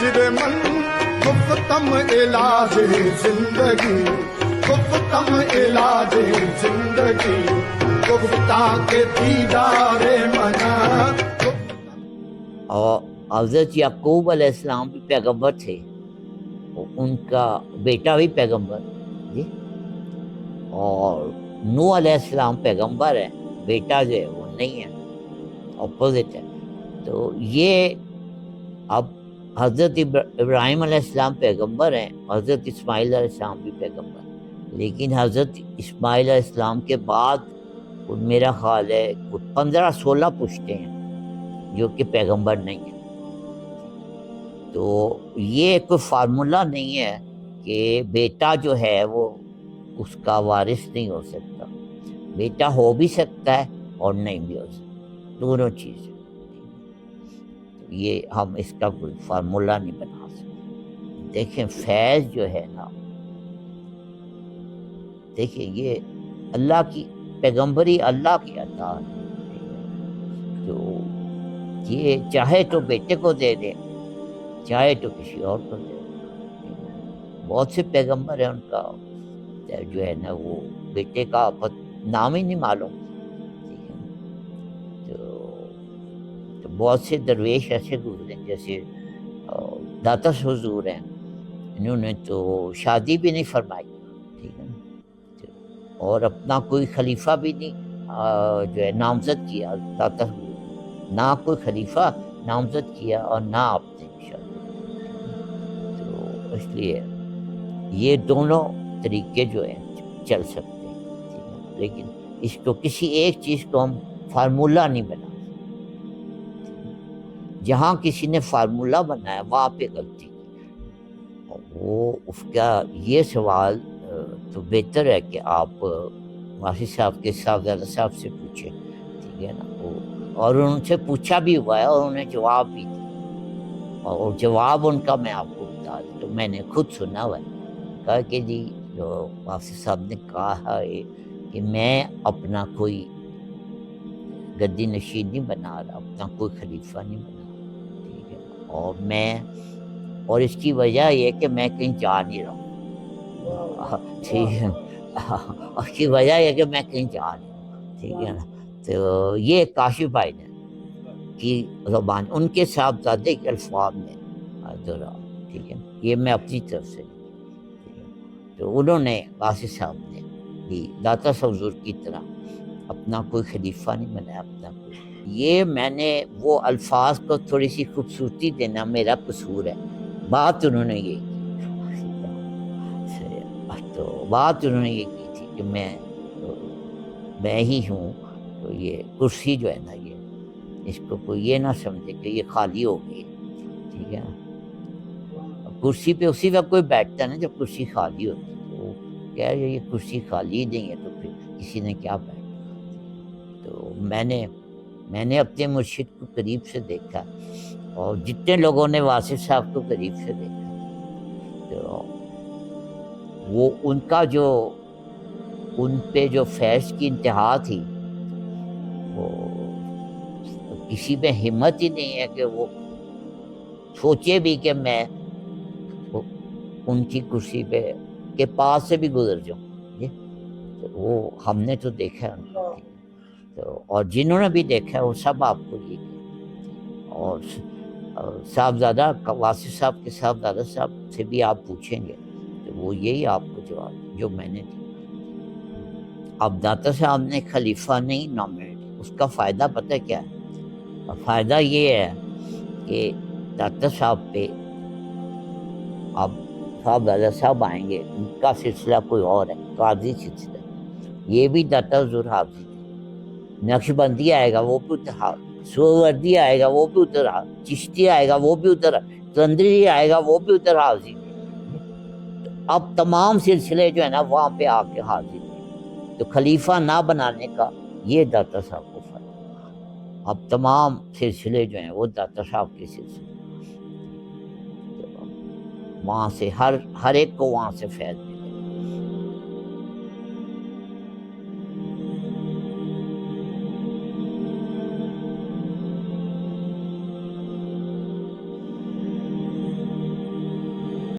من گفتم علاج زندگی، گفتم علاج زندگی، گفتہ کے دیدار منا. اور حضرت یعقوب علیہ السلام بھی پیغمبر تھے، ان کا بیٹا بھی پیغمبر جی. اور نوح علیہ السلام پیغمبر ہے، بیٹا جو ہے وہ نہیں ہے، اپوزٹ ہے. تو یہ اب حضرت ابراہیم علیہ السلام پیغمبر ہیں، حضرت اسماعیل علیہ السلام بھی پیغمبر ہیں، لیکن حضرت اسماعیل علیہ السلام کے بعد میرا خیال ہے 15-16 پشتے ہیں جو کہ پیغمبر نہیں ہیں. تو یہ کوئی فارمولہ نہیں ہے کہ بیٹا جو ہے وہ اس کا وارث نہیں ہو سکتا. بیٹا ہو بھی سکتا ہے اور نہیں بھی ہو سکتا، دونوں چیزیں. یہ ہم اس کا کوئی فارمولہ نہیں بنا سکتے. دیکھیں فیض جو ہے نا، دیکھیں یہ اللہ کی پیغمبری، اللہ کی عطا ہے. تو یہ چاہے تو بیٹے کو دے دے، چاہے تو کسی اور کو دے دے. بہت سے پیغمبر ہیں ان کا جو ہے نا وہ بیٹے کا نام ہی نہیں معلوم. تو بہت سے درویش ایسے گزرے، جیسے داتس حضور ہیں، انہوں نے تو شادی بھی نہیں فرمائی، ٹھیک ہے نا. اور اپنا کوئی خلیفہ بھی نہیں جو ہے نامزد کیا. داتس حضور نہ کوئی خلیفہ نامزد کیا اور نہ آپ نے شادی. تو اس لیے یہ دونوں طریقے جو ہیں چل سکتے ہیں، لیکن اس کو کسی ایک چیز کو ہم فارمولہ نہیں بنا. جہاں کسی نے فارمولہ بنایا وہاں پہ غلطی. وہ اس کا یہ سوال تو بہتر ہے کہ آپ واسی صاحب کے صاحبزادہ صاحب سے پوچھیں، ٹھیک ہے نا. اور ان سے پوچھا بھی ہوا ہے اور انہوں نے جواب بھی دیا، اور جواب ان کا میں آپ کو بتا دوں. تو میں نے خود سنا ہوا ہے، کہا کہ جی جو واسی صاحب نے کہا ہے کہ میں اپنا کوئی گدی نشین نہیں بنا رہا، اپنا کوئی خلیفہ نہیں بنا رہا، ٹھیک ہے. اور اس کی وجہ یہ کہ میں کہیں جا نہیں رہا ہوں، ٹھیک ہے. اس کی وجہ یہ کہ میں کہیں جا نہیں رہا ہوں، ٹھیک ہے نا. تو یہ کاشف بھائی نے کی زبان ان کے صاحبزادے کے الفاظ میں دورا، ٹھیک ہے. یہ میں اپنی طرف سے، تو انہوں نے واسی صاحب نے بھی داتا حضور کی طرح اپنا کوئی خلیفہ نہیں بنایا، اپنا کوئی. یہ میں نے وہ الفاظ کو تھوڑی سی خوبصورتی دینا میرا قصور ہے. بات انہوں نے یہ کی، تو بات انہوں نے یہ کی تھی کہ میں ہی ہوں. تو یہ کرسی جو ہے نا، یہ اس کو کوئی یہ نہ سمجھے کہ یہ خالی ہو گئی، ٹھیک ہے نا. کرسی پہ اسی وقت کوئی بیٹھتا ہے نا جب کرسی خالی ہوتی ہے. تو وہ کہہ رہے یہ کرسی خالی نہیں ہے تو پھر کسی نے کیا بیٹھا. تو میں نے اپنے مرشد کو قریب سے دیکھا، اور جتنے لوگوں نے واصف صاحب کو قریب سے دیکھا، تو وہ ان کا جو ان پہ جو فیض کی انتہا تھی، وہ کسی میں ہمت ہی نہیں ہے کہ وہ سوچے بھی کہ میں ان کی کرسی پہ کے پاس سے بھی گزر جاؤں. وہ ہم نے تو دیکھا ہے ان کو، تو اور جنہوں نے بھی دیکھا ہے وہ سب آپ کو یہ کہ، اور صاحبزادہ واصف صاحب کے صاحبزادہ صاحب سے بھی آپ پوچھیں گے تو وہ یہی آپ کو جواب جو میں نے دی. اب داتا صاحب نے خلیفہ نہیں نامنیٹ، اس کا فائدہ پتہ کیا ہے؟ فائدہ یہ ہے کہ داتا صاحب پہ اب صاحبزادہ صاحب آئیں گے، ان کا سلسلہ کوئی اور ہے، قاضی سلسلہ. یہ بھی داتا حضور حافظ تھے. نقشبندی آئے گا وہ بھی ادھر، سووردی آئے گا وہ بھی ادھر، چشتی آئے گا وہ بھی ادھر، قندری آئے گا وہ بھی ادھر حاضر. اب تمام سلسلے جو ہے نا وہاں پہ آ کے حاضر ہیں. تو خلیفہ نہ بنانے کا یہ داتا صاحب کو فائدہ. اب تمام سلسلے جو ہیں وہ داتا صاحب کے سلسلے، وہاں سے ہر ایک کو وہاں سے فیض